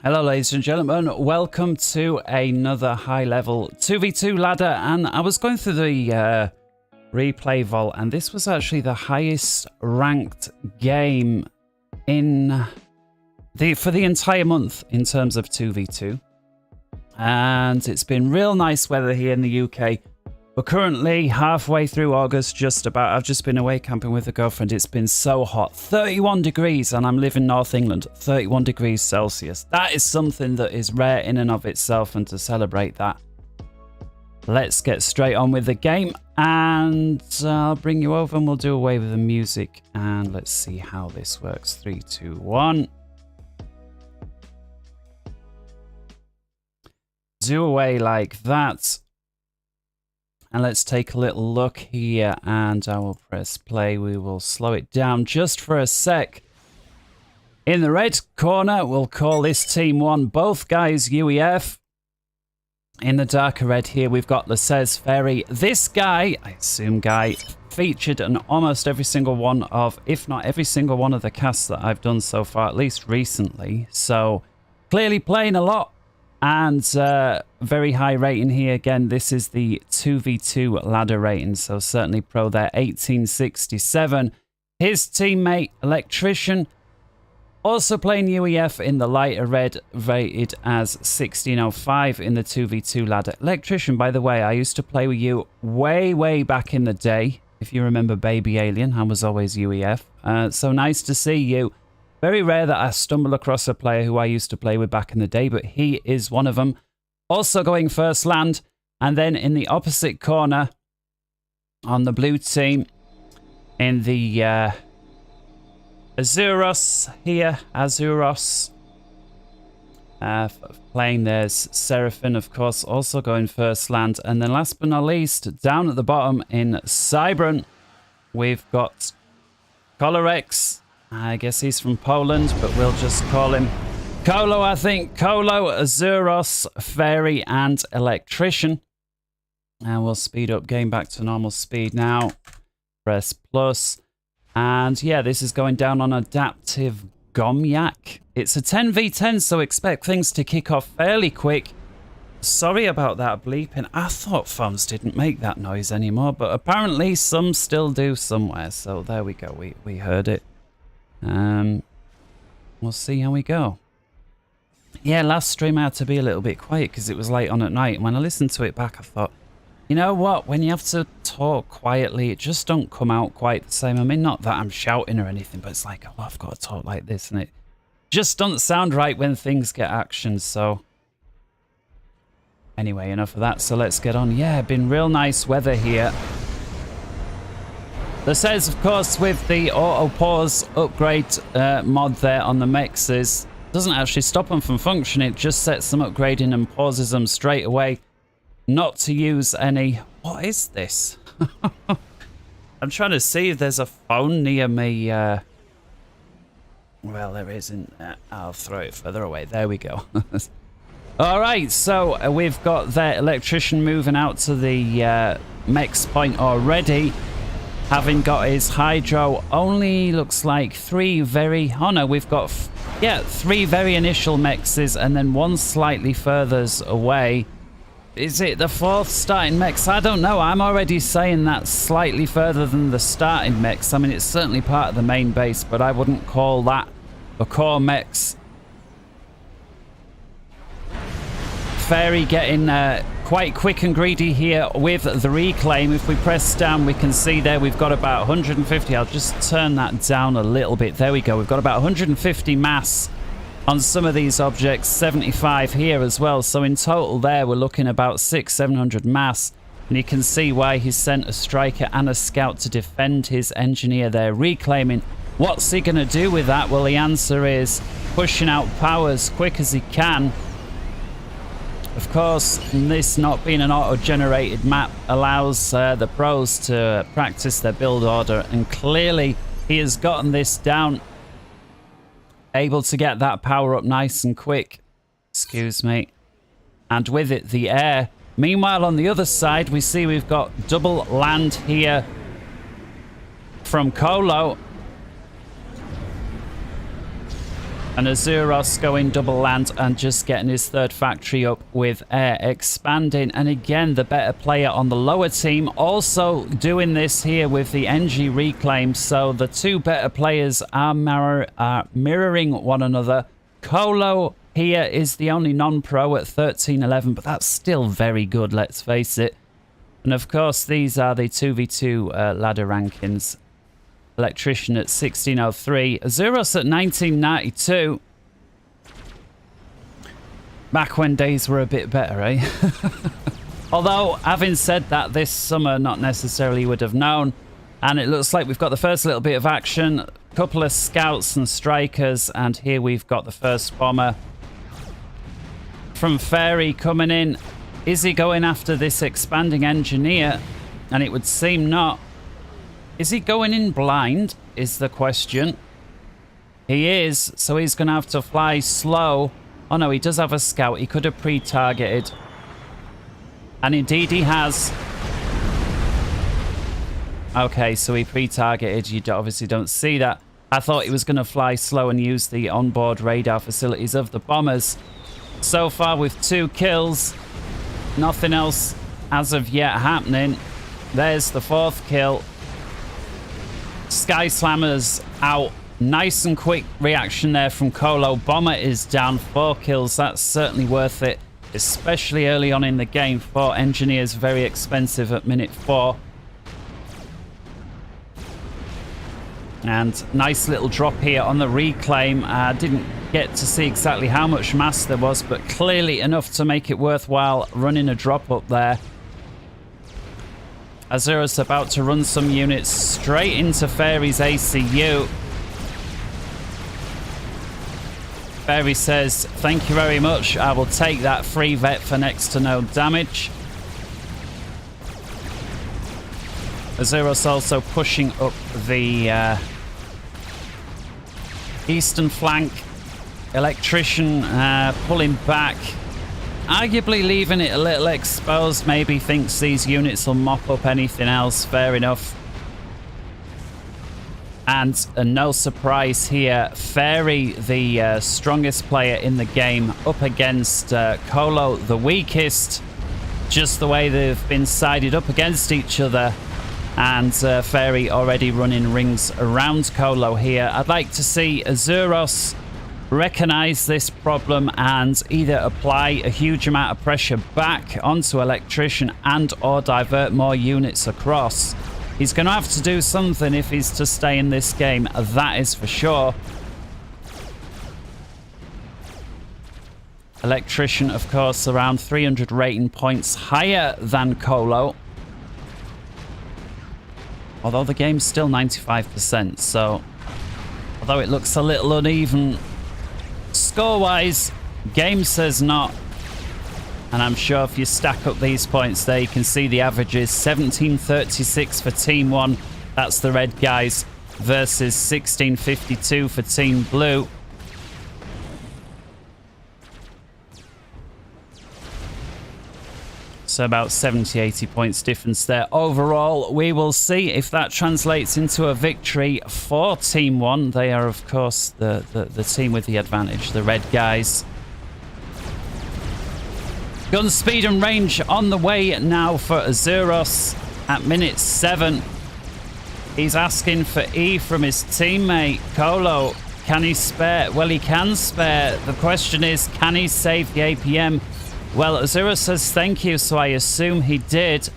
Hello ladies and gentlemen, welcome to another high level 2v2 ladder, and I was going through the replay vault and this was actually the highest ranked game in for the entire month in terms of 2v2, and it's been real nice weather here in the UK. We're currently halfway through August, just about. I've just been away camping with a girlfriend. It's been so hot, 31 degrees, and I'm living North England, 31 degrees Celsius. That is something that is rare in and of itself, and to celebrate that, let's get straight on with the game, and I'll bring you over and we'll do away with the music, and let's see how this works. 3, 2, 1. Do away like that. And let's take a little look here, and I will press play. We will slow it down just for a sec. In the red corner, we'll call this team 1. Both guys UEF. In the darker red here, we've got LaissezFairy. This guy, I assume guy, featured in almost every single one of, if not every single one of the casts that I've done so far, at least recently. So, clearly playing a lot. And very high rating here. Again, this is the 2v2 ladder rating, so certainly pro there, 1867. His teammate, Electrician, also playing UEF in the lighter red, rated as 1605 in the 2v2 ladder. Electrician, by the way, I used to play with you way back in the day. If you remember Baby Alien, I was always UEF. So nice to see you. Very rare that I stumble across a player who I used to play with back in the day, but he is one of them. Also going first land, and then in the opposite corner on the blue team, in the Azuros here, Azuros. Playing there's Seraphim, of course, also going first land. And then last but not least, down at the bottom in Cybran, we've got KolorexxPL. I guess he's from Poland, but we'll just call him Kolo, I think. Kolo, Azuros, Fairy, and Electrician. And we'll speed up, game back to normal speed now. Press plus. And yeah, this is going down on Adaptive Gomyak. It's a 10v10, so expect things to kick off fairly quick. Sorry about that bleeping. I thought phones didn't make that noise anymore, but apparently some still do somewhere. So there we go, we heard it. We'll see how we go. Yeah, last stream I had to be a little bit quiet because it was late on at night. And when I listened to it back, I thought, you know what? When you have to talk quietly, it just don't come out quite the same. I mean, not that I'm shouting or anything, but it's like, oh, I've got to talk like this, and it just doesn't sound right when things get action. So anyway, enough of that. So let's get on. Yeah, been real nice weather here. LaissezFairy, of course, with the auto pause upgrade mod there on the mexes, doesn't actually stop them from functioning. It just sets them upgrading and pauses them straight away. Not to use any... What is this? I'm trying to see if there's a phone near me. Well, there isn't. I'll throw it further away. There we go. All right, so we've got the Electrician moving out to the mex point already. Having got his hydro, only looks like 3 very... Oh no, we've got, 3 very initial mexes and then 1 slightly further away. Is it the 4th starting mex? I don't know. I'm already saying that's slightly further than the starting mex. I mean, it's certainly part of the main base, but I wouldn't call that a core mex. Fairy getting quite quick and greedy here with the reclaim. If we press down, we can see there we've got about 150. I'll just turn that down a little bit. There we go. We've got about 150 mass on some of these objects, 75 here as well. So in total there, we're looking about 600-700 mass. And you can see why he sent a striker and a scout to defend his engineer there, reclaiming. What's he going to do with that? Well, the answer is pushing out power as quick as he can. Of course, this not being an auto-generated map allows the pros to practice their build order, and clearly he has gotten this down, able to get that power up nice and quick. Excuse me. And with it, the air. Meanwhile, on the other side, we see we've got double land here from Kolo. And Azuros going double land and just getting his third factory up with air expanding. And again, the better player on the lower team also doing this here with the NG reclaim. So the two better players are mirroring one another. Kolo here is the only non-pro at 13-11, but that's still very good, let's face it. And of course, these are the 2v2 ladder rankings. Electrician at 1603. Azuros at 1992. Back when days were a bit better, eh? Although, having said that, this summer not necessarily would have known. And it looks like we've got the first little bit of action. A couple of scouts and strikers. And here we've got the first bomber from Fairy coming in. Is he going after this expanding engineer? And it would seem not. Is he going in blind, is the question. He is, so he's going to have to fly slow. Oh no, he does have a scout. He could have pre-targeted. And indeed he has. Okay, so he pre-targeted. You obviously don't see that. I thought he was going to fly slow and use the onboard radar facilities of the bombers. So far with 2 kills. Nothing else as of yet happening. There's the 4th kill. Sky Slammer's out. Nice and quick reaction there from Kolo. Bomber is down. 4 kills. That's certainly worth it, especially early on in the game. 4 engineers, very expensive at minute 4. And nice little drop here on the reclaim. Didn't get to see exactly how much mass there was, but clearly enough to make it worthwhile running a drop up there. Azuros about to run some units straight into Fairy's ACU. Fairy says, thank you very much. I will take that free vet for next to no damage. Azuros also pushing up the eastern flank. Electrician pulling back. Arguably leaving it a little exposed. Maybe thinks these units will mop up anything else. Fair enough. And no surprise here. Fairy, the strongest player in the game, up against Kolo, the weakest. Just the way they've been sided up against each other. And Fairy already running rings around Kolo here. I'd like to see Azuros recognize this problem and either apply a huge amount of pressure back onto Electrician and or divert more units across. He's going to have to do something if he's to stay in this game, that is for sure. Electrician, of course, around 300 rating points higher than Kolo. Although the game's still 95%, so although it looks a little uneven score-wise, game says not. And I'm sure if you stack up these points there, you can see the averages. 1736 for Team 1, that's the red guys, versus 1652 for Team Blue. So about 70-80 points difference there. Overall, we will see if that translates into a victory for Team 1. They are, of course, the team with the advantage, the red guys. Gun speed and range on the way now for Azuros at minute 7. He's asking for E from his teammate, Kolo. Can he spare? Well, he can spare. The question is, can he save the APM? Well, Azuros says thank you, so I assume he did.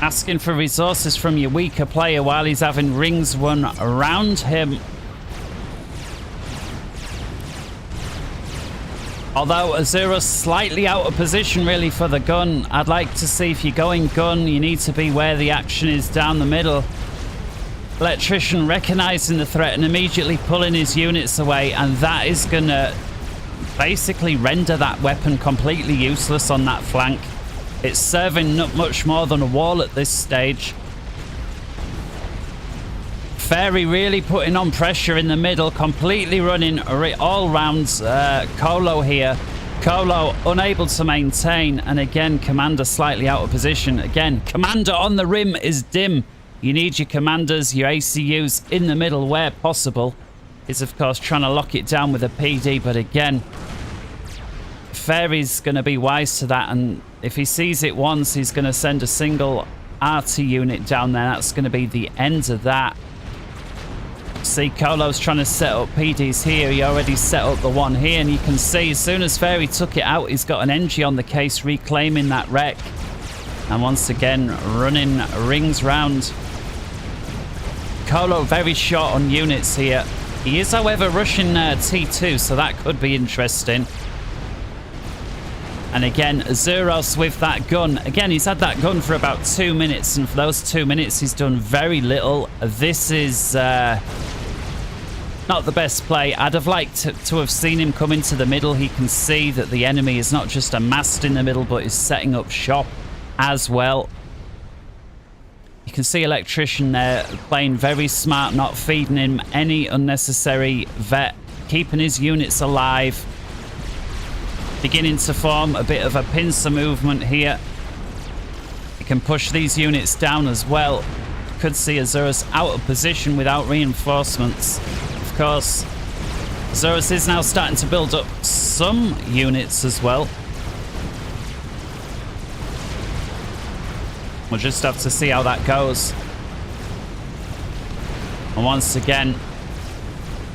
Asking for resources from your weaker player while he's having rings run around him. Although Azuros slightly out of position really for the gun. I'd like to see if you're going gun, you need to be where the action is down the middle. Electrician recognizing the threat and immediately pulling his units away, and that is gonna basically render that weapon completely useless on that flank. It's serving not much more than a wall at this stage. Fairy really putting on pressure in the middle, completely running all round Kolo here. Kolo unable to maintain, and again, Commander slightly out of position. Again, Commander on the rim is dim. You need your commanders, your ACUs in the middle where possible. He's, of course, trying to lock it down with a PD, but again, Fairy's going to be wise to that, and if he sees it once, he's going to send a single RT unit down there. That's going to be the end of that. See, Kolo's trying to set up PDs here. He already set up the one here, and you can see as soon as Fairy took it out, he's got an NG on the case, reclaiming that wreck. And once again, running rings round. Kolo very short on units here. He is, however, rushing T2, so that could be interesting. And again, Azuros with that gun. Again, he's had that gun for about 2 minutes, and for those 2 minutes, he's done very little. This is not the best play. I'd have liked to have seen him come into the middle. He can see that the enemy is not just amassed in the middle, but is setting up shop as well. You can see Electrician there playing very smart, not feeding him any unnecessary vet, keeping his units alive. Beginning to form a bit of a pincer movement here. He can push these units down as well. Could see Azuros out of position without reinforcements. Of course, Azuros is now starting to build up some units as well. We'll just have to see how that goes. And once again,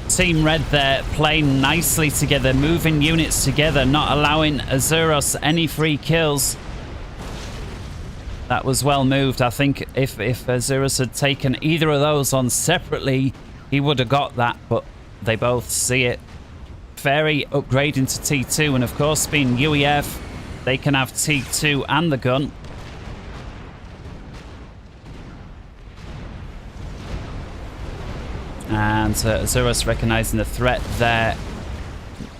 Team Red there playing nicely together, moving units together, not allowing Azuros any free kills. That was well moved. I think if Azuros had taken either of those on separately, he would have got that, but they both see it. Fairy upgrading to T2, and of course, being UEF, they can have T2 and the gun. And Azuros recognizing the threat there.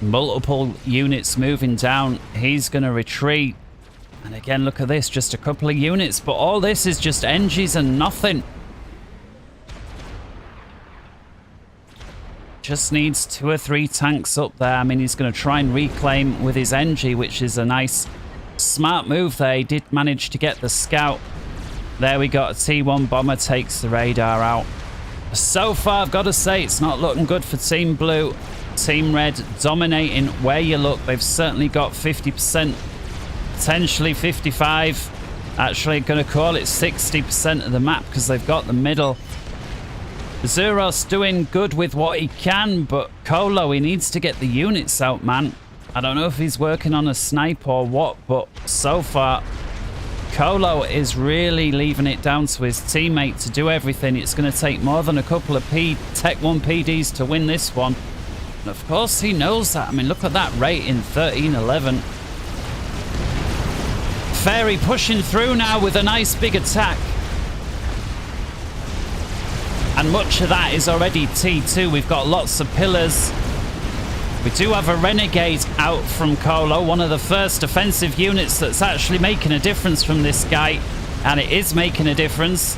Multiple units moving down. He's going to retreat. And again, look at this. Just a couple of units. But all this is just NGs and nothing. Just needs 2 or 3 tanks up there. I mean, he's going to try and reclaim with his NG, which is a nice, smart move there. He did manage to get the scout. There we got a T1 bomber, takes the radar out. So far, I've got to say, it's not looking good for Team Blue. Team Red dominating where you look. They've certainly got 50%, potentially 55%. Actually, going to call it 60% of the map because they've got the middle. Azuros doing good with what he can, but Kolo, he needs to get the units out, man. I don't know if he's working on a snipe or what, but so far, Kolo is really leaving it down to his teammate to do everything. It's going to take more than a couple of Tech 1 PDs to win this one. And of course, he knows that. I mean, look at that rate in 13-11. Fairy pushing through now with a nice big attack. And much of that is already T2. We've got lots of pillars. We do have a Renegade out from Kolo, one of the first offensive units that's actually making a difference from this guy. And it is making a difference.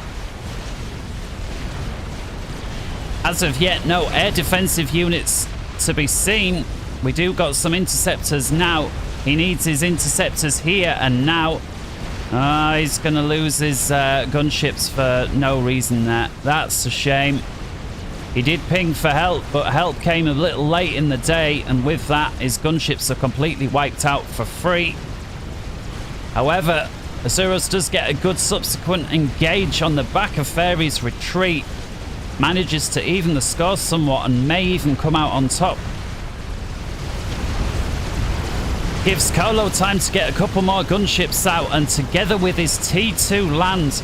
As of yet, no air defensive units to be seen. We do got some interceptors now. He needs his interceptors here and now. He's going to lose his gunships for no reason there. That's a shame. He did ping for help, but help came a little late in the day, and with that, his gunships are completely wiped out for free. However, Azuros does get a good subsequent engage on the back of Fairy's retreat. Manages to even the score somewhat and may even come out on top. Gives Kolo time to get a couple more gunships out, and together with his T2 land,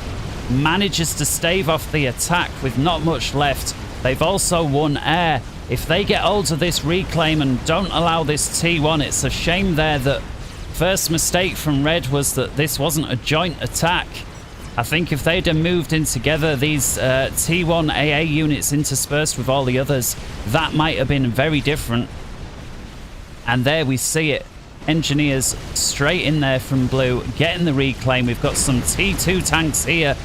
manages to stave off the attack with not much left. They've also won air. If they get hold of this reclaim and don't allow this T1, it's a shame there that first mistake from Red was that this wasn't a joint attack. I think if they'd have moved in together, these T1 AA units interspersed with all the others, that might have been very different. And there we see it. Engineers straight in there from Blue, getting the reclaim. We've got some T2 tanks here.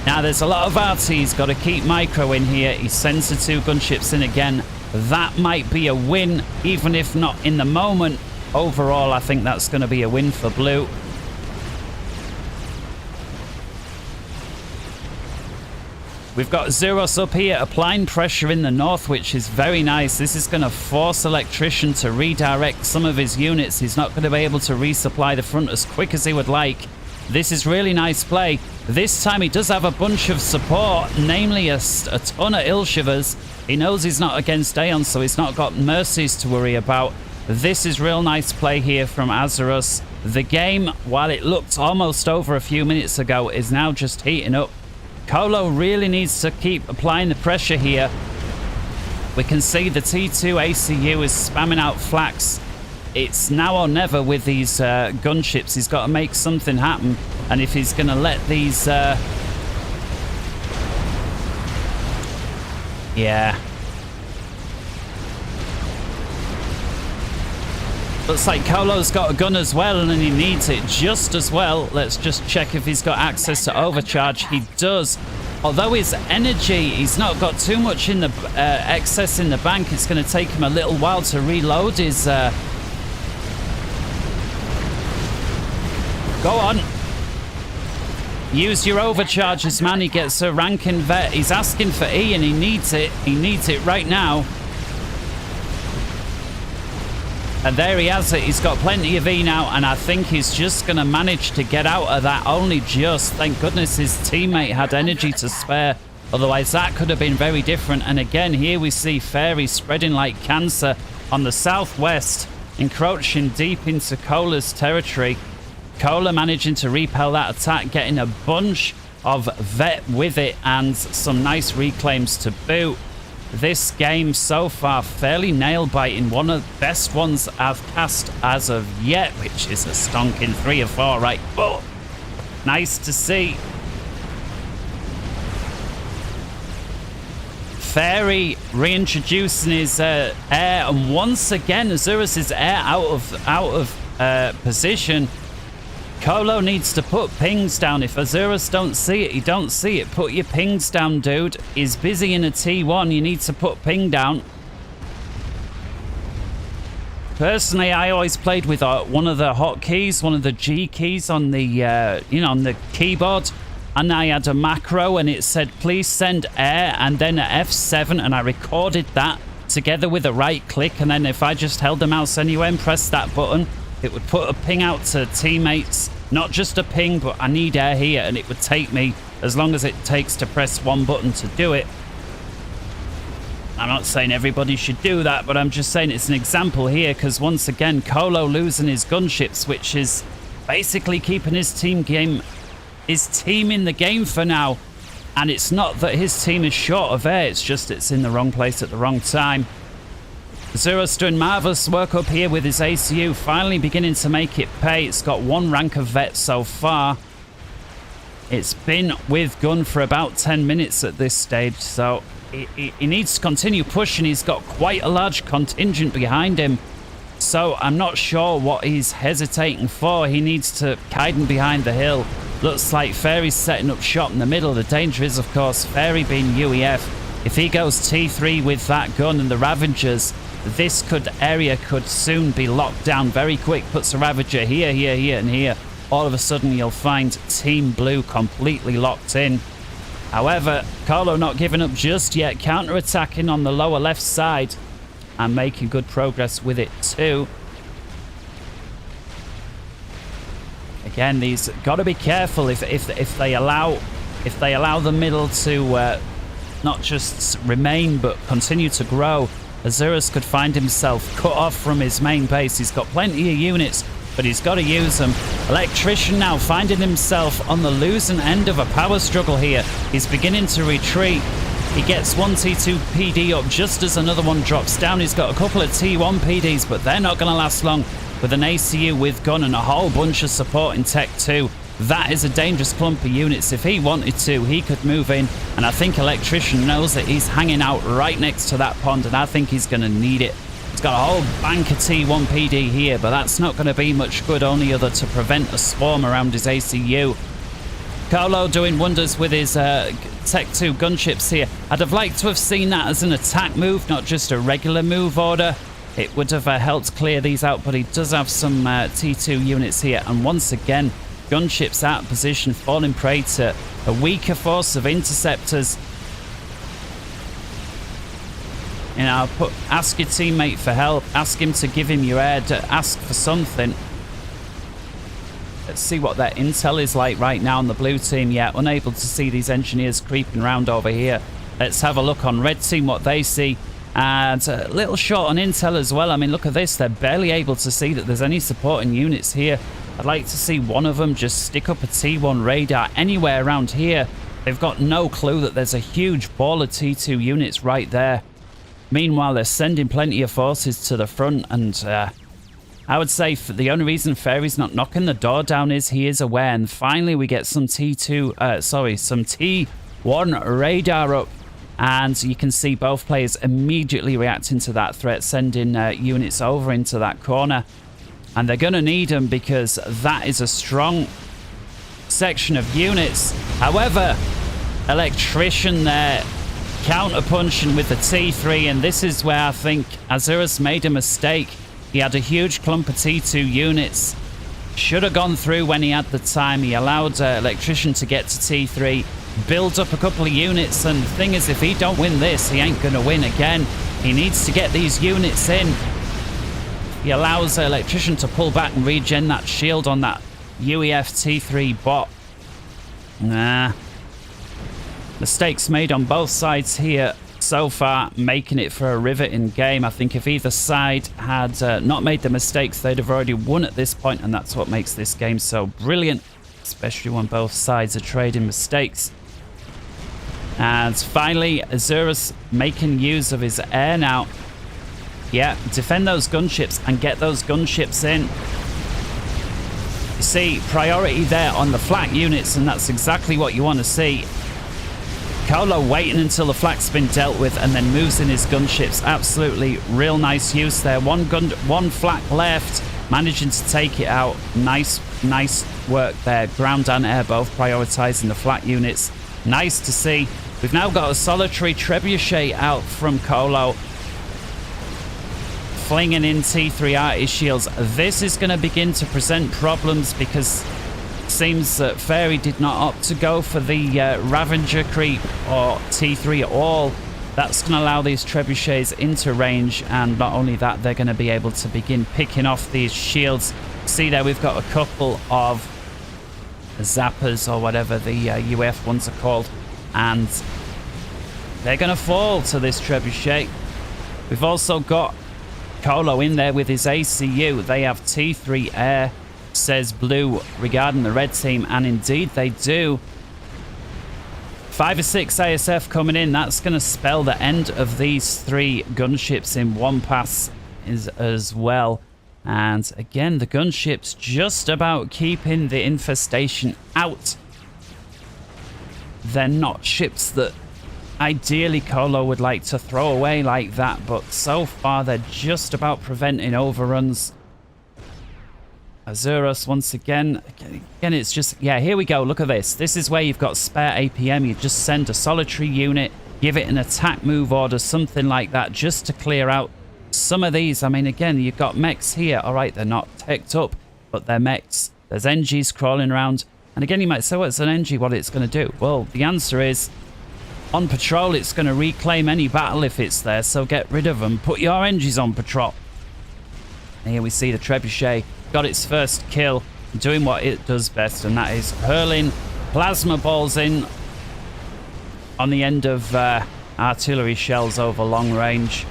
Now, there's a lot of RTs. Got to keep Micro in here. He sends the 2 gunships in again. That might be a win, even if not in the moment. Overall, I think that's going to be a win for Blue. We've got Azuros up here applying pressure in the north, which is very nice. This is going to force Electrician to redirect some of his units. He's not going to be able to resupply the front as quick as he would like. This is really nice play. This time he does have a bunch of support, namely a ton of Ilshivers. He knows he's not against Aeon, so he's not got Mercies to worry about. This is real nice play here from Azuros. The game, while it looked almost over a few minutes ago, is now just heating up. Kolo really needs to keep applying the pressure here. We can see the T2 ACU is spamming out flax. It's now or never with these gunships. He's got to make something happen. And if he's going to let these... yeah. Looks like Kolo's got a gun as well, and he needs it just as well. Let's just check if he's got access to overcharge. He does. Although his energy, he's not got too much in the excess in the bank. It's going to take him a little while to reload his... go on. Use your overcharges, man. He gets a ranking vet. He's asking for E, and he needs it. He needs it right now. And there he has it. He's got plenty of E now, and I think he's just going to manage to get out of that. Only just. Thank goodness his teammate had energy to spare. Otherwise, that could have been very different. And again, here we see Fairy spreading like cancer on the southwest, encroaching deep into Kola's territory. Kola managing to repel that attack, getting a bunch of vet with it, and some nice reclaims to boot. This game so far fairly nail-biting. One of the best ones I've cast as of yet, which is a stonking 3 or 4, right? Oh, nice to see. Fairy reintroducing his air, and once again Azuros' air out of position. Kolo needs to put pings down. If Azuros don't see it, you don't see it. Put your pings down, dude. He's busy in a T1. You need to put ping down. Personally, I always played with one of the hotkeys, one of the G keys on the, on the keyboard. And I had a macro and it said, please send air, and then a F7. And I recorded that together with a right click. And then if I just held the mouse anywhere and pressed that button, it would put a ping out to teammates. Not just a ping, but I need air here. And it would take me as long as it takes to press one button to do it. I'm not saying everybody should do that, but I'm just saying it's an example here. Because once again, Kolo losing his gunships, which is basically keeping his team in the game for now. And it's not that his team is short of air. It's just it's in the wrong place at the wrong time. Azuros doing marvellous work up here with his ACU, finally beginning to make it pay. It's got 1 rank of vet so far. It's been with gun for about 10 minutes at this stage, so he needs to continue pushing. He's got quite a large contingent behind him, so I'm not sure what he's hesitating for. He needs to Kaiden behind the hill. Looks like Fairy's setting up shop in the middle. The danger is, of course, Fairy being UEF. If he goes T3 with that gun and the Ravagers, this area could soon be locked down very quick. Puts a Ravager here, here, here, and here. All of a sudden, you'll find Team Blue completely locked in. However, Kolo not giving up just yet. Counter-attacking on the lower left side and making good progress with it too. Again, these got to be careful if they allow the middle to not just remain but continue to grow. Azuros could find himself cut off from his main base. He's got plenty of units, but he's got to use them. Electrician now finding himself on the losing end of a power struggle here. He's beginning to retreat. He gets 1 T2 PD up just as another one drops down. He's got a couple of T1 PDs, but they're not going to last long with an ACU with gun and a whole bunch of support in Tech 2. That is a dangerous clump of units. If he wanted to, he could move in. And I think Electrician knows that he's hanging out right next to that pond, and I think he's going to need it. He's got a whole bank of T1 PD here, but that's not going to be much good, only other to prevent a swarm around his ACU. Kolo doing wonders with his Tech 2 gunships here. I'd have liked to have seen that as an attack move, not just a regular move order. It would have helped clear these out, but he does have some T2 units here. And once again, gunships out of position, falling prey to a weaker force of interceptors. You know, ask your teammate for help. Ask him to give him your air. Ask for something. Let's see what their intel is like right now on the blue team. Yeah, unable to see these engineers creeping around over here. Let's have a look on red team, what they see. And a little short on intel as well. I mean, look at this. They're barely able to see that there's any supporting units here. I'd like to see one of them just stick up a T1 radar anywhere around here. They've got no clue that there's a huge ball of T2 units right there. Meanwhile, they're sending plenty of forces to the front, and I would say the only reason Fairy's not knocking the door down is he is aware. And finally, we get some some T1 radar up, and you can see both players immediately reacting to that threat, sending units over into that corner. And they're going to need them because that is a strong section of units. However, Electrician there counter-punching with the T3, and this is where I think Azuros made a mistake. He had a huge clump of T2 units. Should have gone through when he had the time. He allowed Electrician to get to T3, build up a couple of units, and the thing is, if he don't win this, he ain't going to win again. He needs to get these units in. He allows Electrician to pull back and regen that shield on that UEF T3 bot. Nah. Mistakes made on both sides here so far, making it for a riveting game. I think if either side had not made the mistakes, they'd have already won at this point, and that's what makes this game so brilliant, especially when both sides are trading mistakes. And finally, Azuros making use of his air now. Yeah, defend those gunships and get those gunships in. You see, priority there on the flak units, and that's exactly what you want to see. Kolo waiting until the flak's been dealt with and then moves in his gunships. Absolutely real nice use there. One flak left, managing to take it out. Nice work there. Ground and air both prioritizing the flak units. Nice to see. We've now got a solitary trebuchet out from Kolo, flinging in T3 arty shields. This is going to begin to present problems because it seems that Fairy did not opt to go for the Ravager creep or T3 at all. That's going to allow these trebuchets into range, and not only that, they're going to be able to begin picking off these shields. See there, we've got a couple of zappers or whatever the UF ones are called, and they're going to fall to this trebuchet. We've also got Kolo in there with his ACU. They have T3 air, says Blue, regarding the red team, and indeed they do. 5 or 6 ASF coming in. That's going to spell the end of these 3 gunships in one pass as well. And again, the gunships just about keeping the infestation out. They're not ships that ideally Kolo would like to throw away like that, but so far they're just about preventing overruns. Azuros once again, it's just, yeah, here we go. Look at this. This is where you've got spare APM. You just send a solitary unit, give it an attack move order, something like that, just to clear out some of these. I mean, again, you've got mechs here. All right, they're not teched up, but they're mechs. There's NGs crawling around. And again, you might say, what's an NG? What it's going to do? Well, the answer is, on patrol, it's going to reclaim any battle if it's there, so get rid of them. Put your NGs on patrol. And here we see the trebuchet got its first kill, doing what it does best, and that is hurling plasma balls in on the end of artillery shells over long range.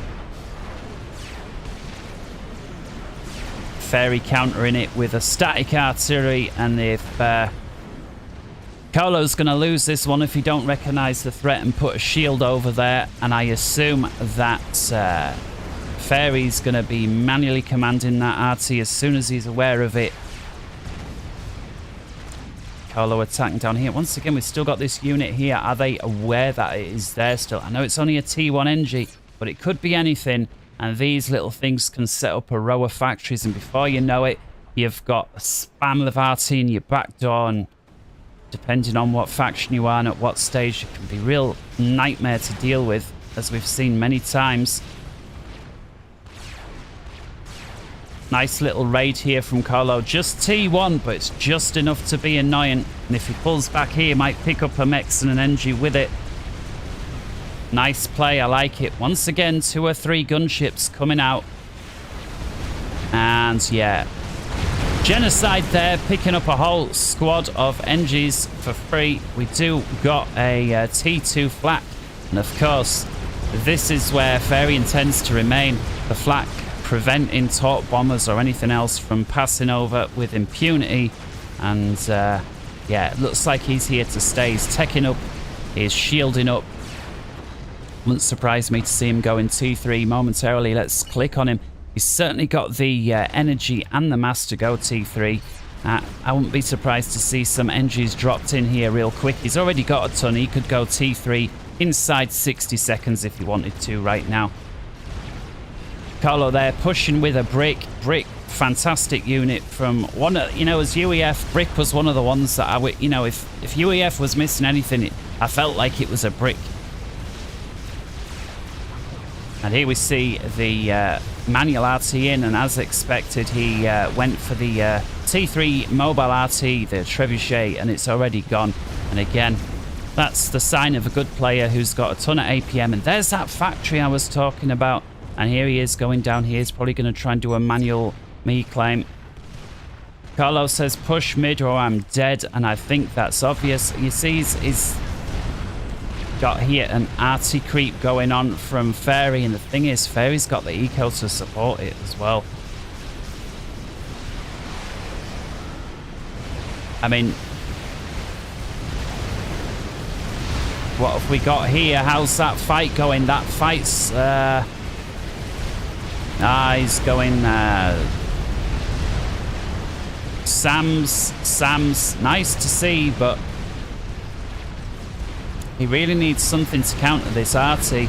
Fairy countering it with a static artillery, and if Kolo's going to lose this one if he don't recognize the threat and put a shield over there, and I assume that Fairy's going to be manually commanding that RT as soon as he's aware of it. Kolo attacking down here. Once again, we've still got this unit here. Are they aware that it is there still? I know it's only a T1 NG, but it could be anything, and these little things can set up a row of factories, and before you know it, you've got a spam of RT in your back door, and depending on what faction you are and at what stage, it can be a real nightmare to deal with, as we've seen many times. Nice little raid here from Kolo. Just T1, but it's just enough to be annoying. And if he pulls back here, he might pick up a Mex and an NG with it. Nice play. I like it. Once again, 2 or 3 gunships coming out. And yeah, genocide there, picking up a whole squad of NGs for free. We do got a T2 flak. And of course, this is where Fairy intends to remain. The flak preventing torp bombers or anything else from passing over with impunity. And yeah, it looks like he's here to stay. He's teching up, he's shielding up. Wouldn't surprise me to see him go in T3 momentarily. Let's click on him. He's certainly got the energy and the mass to go T3. I wouldn't be surprised to see some NGs dropped in here real quick. He's already got a ton. He could go T3 inside 60 seconds if he wanted to right now. Carlo there pushing with a brick. Brick, fantastic unit from one of, you know, as UEF, brick was one of the ones that I would, you know, if UEF was missing anything, I felt like it was a brick. And here we see the manual RT in, and as expected, he went for the T3 mobile RT, the trebuchet, and it's already gone. And again, that's the sign of a good player who's got a ton of APM. And there's that factory I was talking about. And here he is going down here. He's probably going to try and do a manual me claim. Carlos says, push mid or I'm dead. And I think that's obvious. You see, he's got here an RT creep going on from Fairy. And the thing is, Fairy's got the eco to support it as well. I mean, what have we got here? How's that fight going? That fight's... he's going... Sam's nice to see, but he really needs something to counter this RT.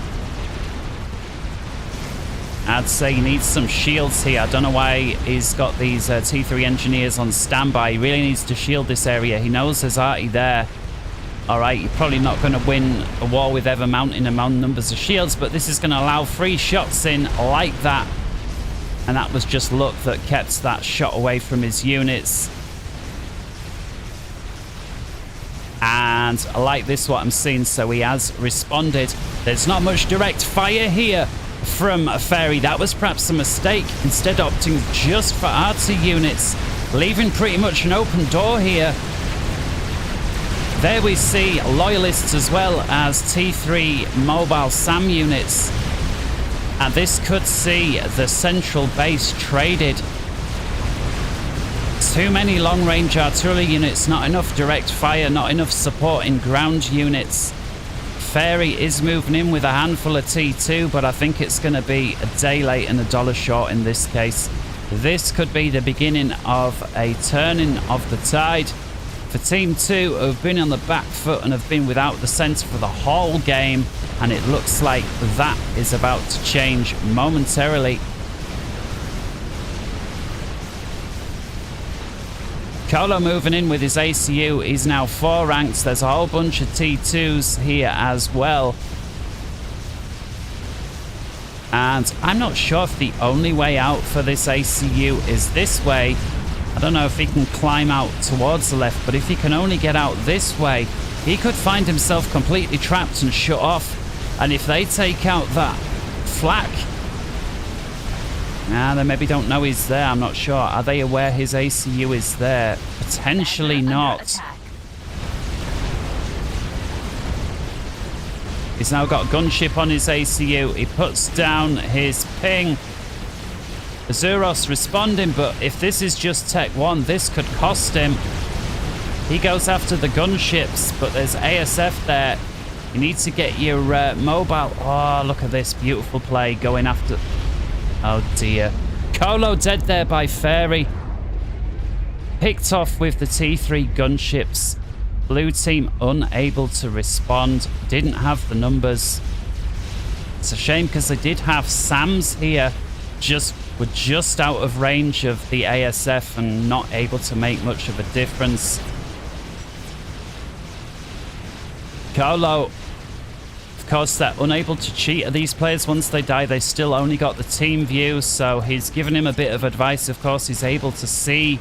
I'd say he needs some shields here. I don't know why he's got these T3 engineers on standby. He really needs to shield this area. He knows there's RT there. Alright, you're probably not going to win a war with ever mounting amount numbers of shields, but this is going to allow 3 shots in like that. And that was just luck that kept that shot away from his units. And I like this, what I'm seeing. So he has responded. There's not much direct fire here from Fairy. That was perhaps a mistake. Instead opting just for RT units, leaving pretty much an open door here. There we see Loyalists as well as T3 mobile SAM units. And this could see the central base traded. Too many long-range artillery units, not enough direct fire, not enough supporting ground units. Fairy is moving in with a handful of T2, but I think it's going to be a day late and a dollar short in this case. This could be the beginning of a turning of the tide for Team 2, who have been on the back foot and have been without the centre for the whole game. And it looks like that is about to change momentarily. Kolo moving in with his ACU. He's now 4 ranks. There's a whole bunch of T2s here as well. And I'm not sure if the only way out for this ACU is this way. I don't know if he can climb out towards the left, but if he can only get out this way, he could find himself completely trapped and shut off. And if they take out that flak, they maybe don't know he's there. I'm not sure. Are they aware his ACU is there? Potentially not. He's now got a gunship on his ACU. He puts down his ping. Azuros responding, but if this is just Tech 1, this could cost him. He goes after the gunships, but there's ASF there. You need to get your mobile... Oh, look at this beautiful play going after... Oh, dear. Kolo dead there by Fairy. Picked off with the T3 gunships. Blue team unable to respond. Didn't have the numbers. It's a shame because they did have SAMs here. Were just out of range of the ASF and not able to make much of a difference. Kolo, of course, they're unable to cheat at these players. Once they die, they still only got the team view, so he's given him a bit of advice. Of course, he's able to see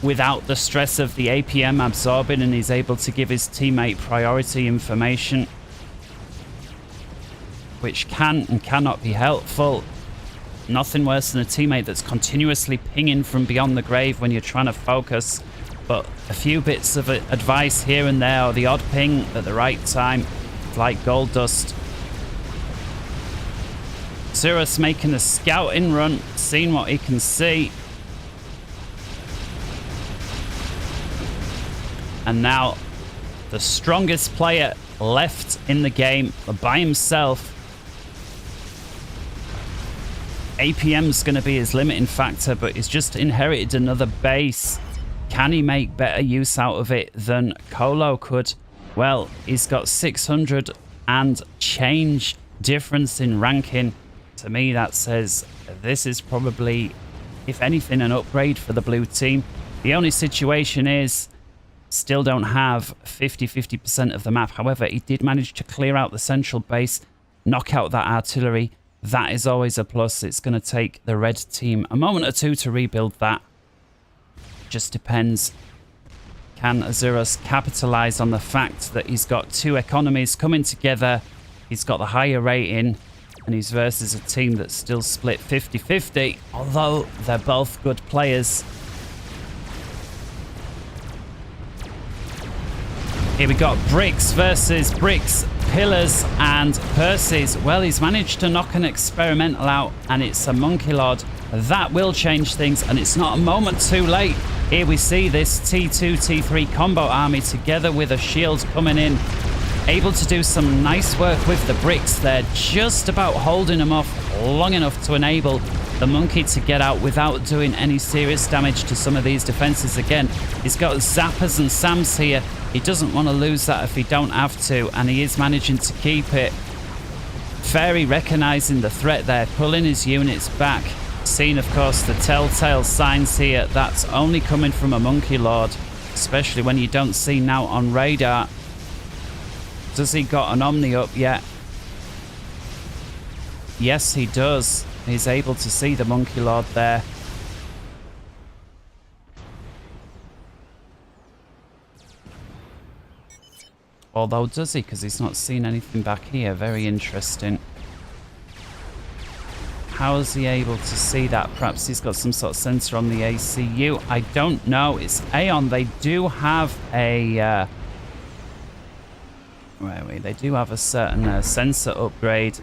without the stress of the APM absorbing, and he's able to give his teammate priority information. which can and cannot be helpful. Nothing worse than a teammate that's continuously pinging from beyond the grave when you're trying to focus. But a few bits of advice here and there, or the odd ping at the right time, like gold dust. Azuros making a scouting run, seeing what he can see. And now the strongest player left in the game by himself. APM's going to be his limiting factor, but he's just inherited another base. Can he make better use out of it than Kolo could? Well, he's got 600 and change difference in ranking. To me, that says this is probably, if anything, an upgrade for the blue team. The only situation is, still don't have 50% of the map. However, he did manage to clear out the central base, knock out that artillery. That is always a plus. It's going to take the red team a moment or two to rebuild that. Just depends. Can Azuros capitalize on the fact that he's got two economies coming together? He's got the higher rating, and he's versus a team that's still split 50-50, although they're both good players. Here we got bricks versus bricks, pillars and purses. Well, he's managed to knock an experimental out, and it's a monkey lord. That will change things, and it's not a moment too late. Here we see this T2, T3 combo army together with a shield coming in. Able to do some nice work with the bricks. They're just about holding them off long enough to enable the monkey to get out without doing any serious damage to some of these defenses. Again, he's got zappers and SAMs here. He doesn't want to lose that if he don't have to, and he is managing to keep it. Fairy recognizing the threat there, pulling his units back. Seeing, of course, the telltale signs here. That's only coming from a monkey lord, especially when you don't see now on radar. Does he got an Omni up yet? Yes, he does. He's able to see the monkey lord there. Although, does he? Because he's not seen anything back here. Very interesting. How is he able to see that? Perhaps he's got some sort of sensor on the ACU. I don't know. It's Aeon. They do have a... where are we? They do have a certain sensor upgrade.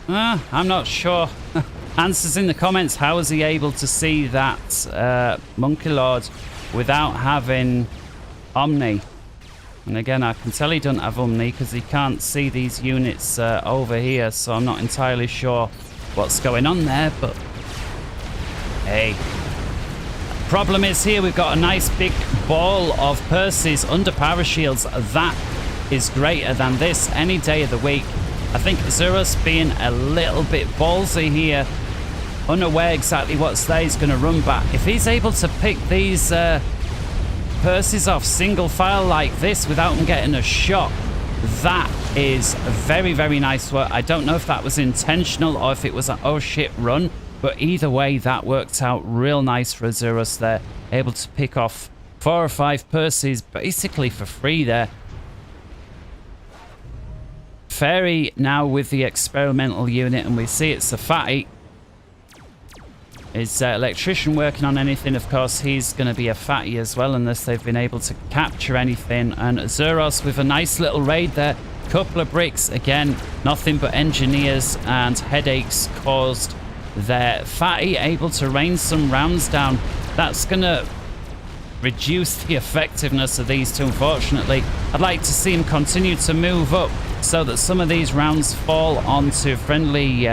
I'm not sure. Answers in the comments. How is he able to see that monkey lord without having Omni? And again, I can tell he doesn't have Omni because he can't see these units over here, so I'm not entirely sure what's going on there, but hey. Problem is here we've got a nice big ball of purses under parashields. That is greater than this any day of the week. I think Azuros being a little bit ballsy here, unaware exactly what's there, he's going to run back. If he's able to pick these purses off single file like this without him getting a shot, that is very, very nice work. I don't know if that was intentional or if it was an oh shit run, but either way, that worked out real nice for Azuros there. Able to pick off 4 or 5 purses basically for free there. Fairy now with the experimental unit, and we see it's a fatty. Is Electrician working on anything? Of course, he's going to be a fatty as well, unless they've been able to capture anything. And Azuros with a nice little raid there. Couple of bricks. Again, nothing but engineers and headaches caused there. Fatty able to rain some rounds down. That's going to reduce the effectiveness of these two, unfortunately. I'd like to see him continue to move up so that some of these rounds fall onto friendly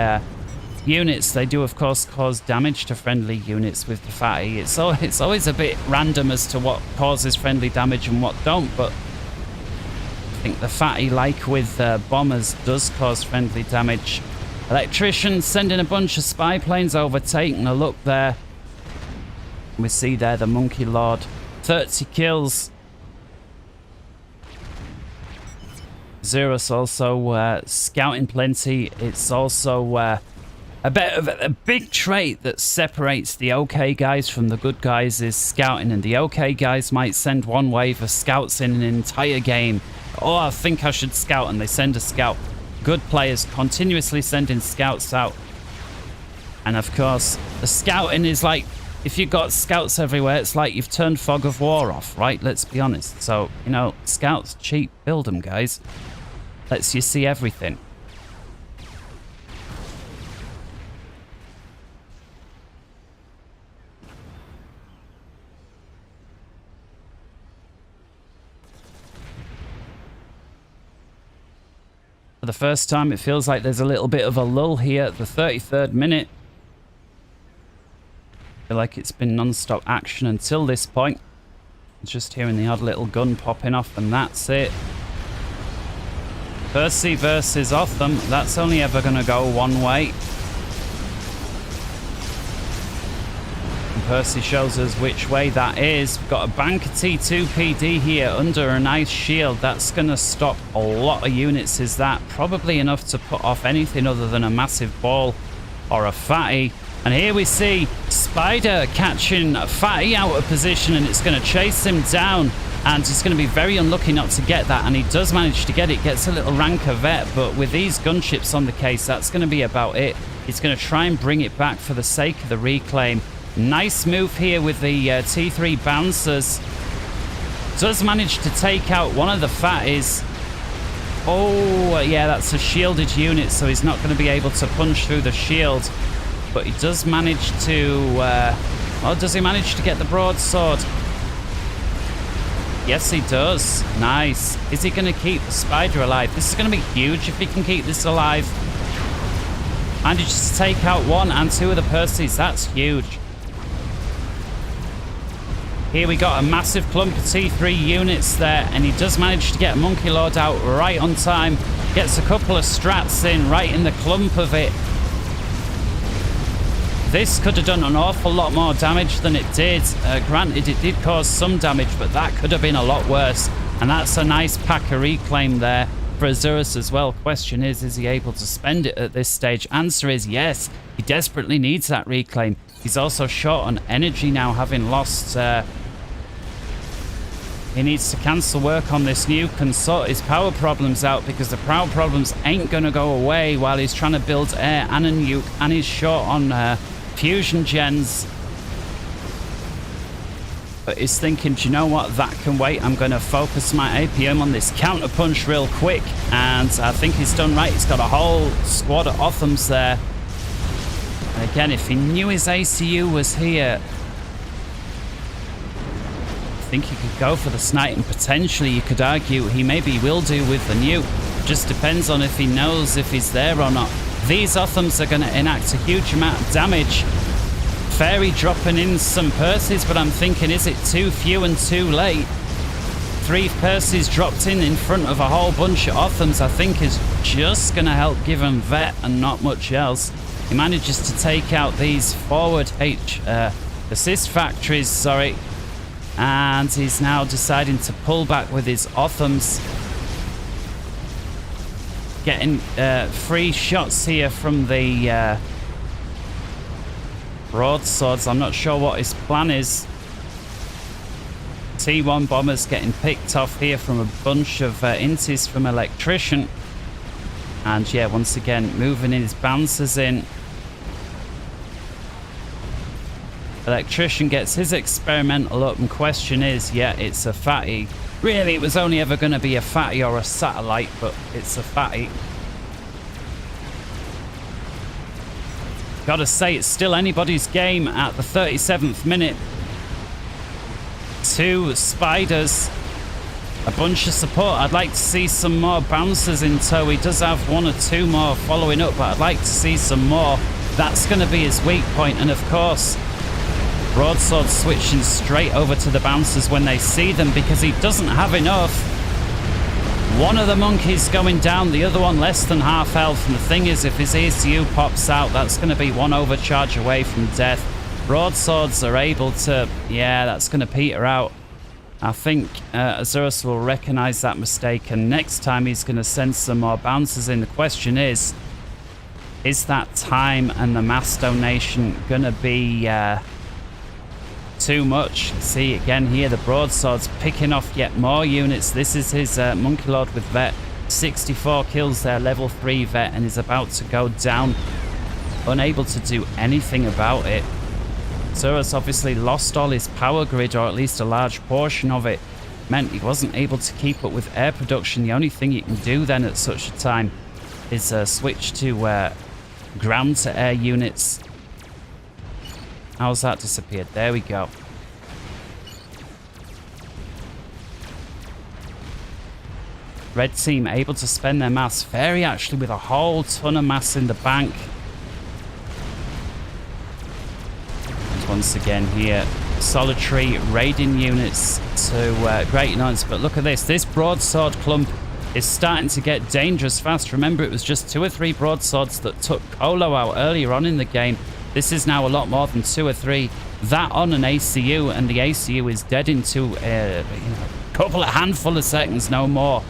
units. They do, of course, cause damage to friendly units with the fatty. It's always a bit random as to what causes friendly damage and what don't, but I think the fatty, like with bombers, does cause friendly damage. Electrician sending a bunch of spy planes over, taking a look there. We see there the monkey lord, 30 kills. Azuros also scouting plenty. It's also a bit of a big trait that separates the okay guys from the good guys is scouting, and the okay guys might send one wave of scouts in an entire game, oh, I think I should scout, and they send a scout. Good players continuously sending scouts out. And of course, the scouting is like, if you've got scouts everywhere, it's like you've turned Fog of War off, right? Let's be honest. So, you know, scouts cheap, build them, guys. Lets you see everything. For the first time, it feels like there's a little bit of a lull here at the 33rd minute. I feel like it's been non-stop action until this point. Just hearing the odd little gun popping off, and that's it. Percy versus Otham. That's only ever going to go one way. And Percy shows us which way that is. We've got a banker T2 PD here under a nice shield. That's going to stop a lot of units, is that? Probably enough to put off anything other than a massive ball or a fatty. And here we see Spider catching a fatty out of position, and it's going to chase him down. And he's going to be very unlucky not to get that. And he does manage to get it. Gets a little ranker vet. But with these gunships on the case, that's going to be about it. He's going to try and bring it back for the sake of the reclaim. Nice move here with the T3 bouncers. Does manage to take out one of the fatties. Oh, yeah, that's a shielded unit, so he's not going to be able to punch through the shield. But he does manage to... oh, does he manage to get the broadsword? Yes, he does. Nice. Is he going to keep the spider alive? This is going to be huge if he can keep this alive. Manages to take out one and two of the Percys. That's huge. Here we got a massive clump of T3 units there, and he does manage to get Monkey Lord out right on time. Gets a couple of strats in right in the clump of it. This could have done an awful lot more damage than it did. Granted, it did cause some damage, but that could have been a lot worse. And that's a nice pack of reclaim there for Azuros as well. Question is he able to spend it at this stage? Answer is yes. He desperately needs that reclaim. He's also short on energy now, having lost... he needs to cancel work on this nuke and sort his power problems out, because the power problems ain't going to go away while he's trying to build air and a nuke, and he's short on... fusion gens. But he's thinking, do you know what, that can wait. I'm going to focus my APM on this counter punch real quick, and I think he's done right. He's got a whole squad of Othams there. And again, if he knew his ACU was here, I think he could go for the snipe, and potentially you could argue he maybe will do with the nuke. Just depends on if he knows if he's there or not. These Othams are going to enact a huge amount of damage. Fairy dropping in some Percys, but I'm thinking, is it too few and too late? 3 Percys dropped in front of a whole bunch of Othams, I think is just going to help give him vet and not much else. He manages to take out these forward assist factories, sorry. And he's now deciding to pull back with his Othams. Getting free shots here from the broadswords. I'm not sure what his plan is. T1 bombers getting picked off here from a bunch of intis from Electrician. And yeah, once again, moving his bouncers in. Electrician gets his experimental up, and question is, yeah, it's a fatty. Really, it was only ever going to be a fatty or a satellite, but it's a fatty. Gotta say, it's still anybody's game at the 37th minute. 2 spiders. A bunch of support. I'd like to see some more bouncers in tow. He does have 1 or 2 more following up, but I'd like to see some more. That's going to be his weak point, and of course... Broadsword switching straight over to the bouncers when they see them, because he doesn't have enough. One of the monkeys going down, the other one less than half health. And the thing is, if his ACU pops out, that's going to be 1 overcharge away from death. Broadswords are able to... yeah, that's going to peter out. I think Azuros will recognize that mistake, and next time he's going to send some more bouncers in. The question is that time and the mass donation going to be... too much. See again here, the broadswords picking off yet more units. This is his Monkey Lord with vet. 64 kills there, level 3 vet, and is about to go down. Unable to do anything about it. Azuros obviously lost all his power grid, or at least a large portion of it. Meant he wasn't able to keep up with air production. The only thing you can do then at such a time is switch to ground to air units. How's that disappeared? There we go. Red team able to spend their mass. Fairy actually with a whole ton of mass in the bank. And once again here, solitary raiding units to great annoyance. But look at this. This broadsword clump is starting to get dangerous fast. Remember, it was just 2 or 3 broadswords that took Kolo out earlier on in the game. This is now a lot more than 2 or 3. That on an ACU, and the ACU is dead into a couple of handful of seconds, no more.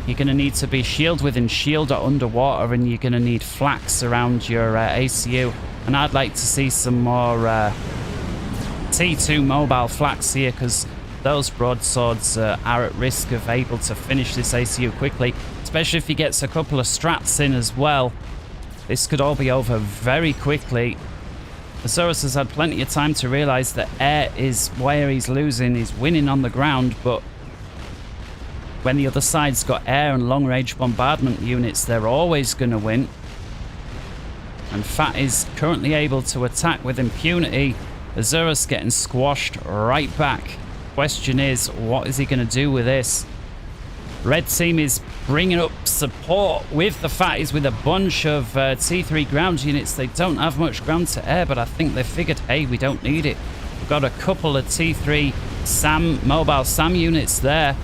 You're going to need to be shield within shield or underwater, and you're going to need flax around your ACU. And I'd like to see some more T2 mobile flax here, because those broadswords are at risk of able to finish this ACU quickly, especially if he gets a couple of strats in as well. This could all be over very quickly. Azuros has had plenty of time to realize that air is where he's losing. He's winning on the ground, but when the other side's got air and long-range bombardment units, they're always going to win. And FAF is currently able to attack with impunity. Azuros getting squashed right back. Question is, what is he going to do with this? Red team is bringing up support with the FAF with a bunch of T3 ground units. They don't have much ground to air, but I think they figured, hey, we don't need it. We've got a couple of T3 mobile SAM units there.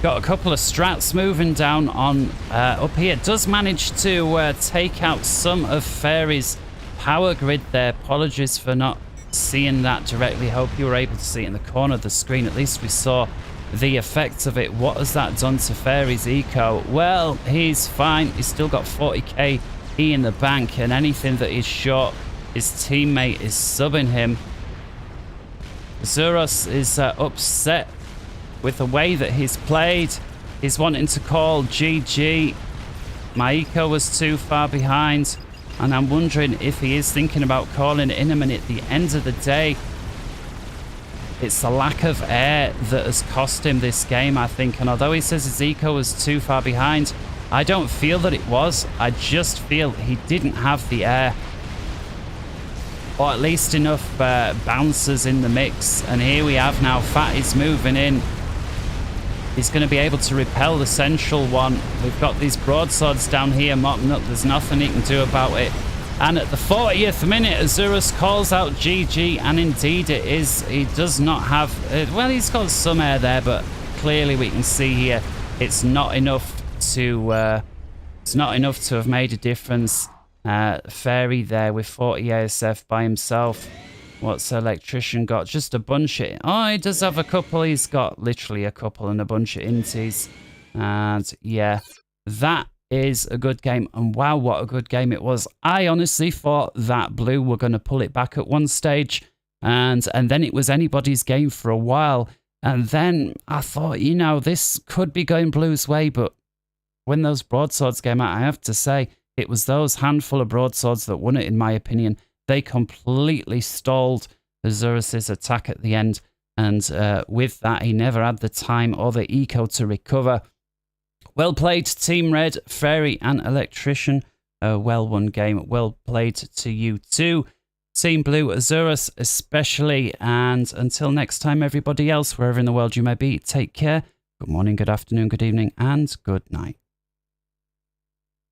Got a couple of strats moving down on up here. Does manage to take out some of Fairy's power grid there. Apologies for not seeing that directly. Hope you were able to see it in the corner of the screen. At least we saw the effects of it. What has that done to Fairy's eco? Well, he's fine. He's still got 40k in the bank, and anything that is short, his teammate is subbing him. Azuros is upset with the way that he's played. He's wanting to call GG. My eco was too far behind, and I'm wondering if he is thinking about calling it in a minute. At the end of the day, it's the lack of air that has cost him this game, I think. And although he says his eco was too far behind, I don't feel that it was. I just feel he didn't have the air, or at least enough bouncers in the mix. And here we have now, FAF is moving in. He's going to be able to repel the central one. We've got these broadswords down here mopping up. There's nothing he can do about it. And at the 40th minute, Azuros calls out GG, and indeed it is. He does not have... well, he's got some air there, but clearly we can see here it's not enough to have made a difference. Fairy there with 40 ASF by himself. What's Electrician got? Just a bunch of... oh, he does have a couple. He's got literally a couple and a bunch of inties. And yeah, that is a good game. And wow, what a good game it was. I honestly thought that blue were going to pull it back at one stage. And then it was anybody's game for a while. And then I thought, you know, this could be going blue's way. But when those broadswords came out, I have to say, it was those handful of broadswords that won it, in my opinion. They completely stalled Azuros' attack at the end. And with that, he never had the time or the eco to recover. Well played, Team Red, Fairy and Electrician. A well-won game. Well played to you too. Team Blue, Azuros especially. And until next time, everybody else, wherever in the world you may be, take care. Good morning, good afternoon, good evening, and good night.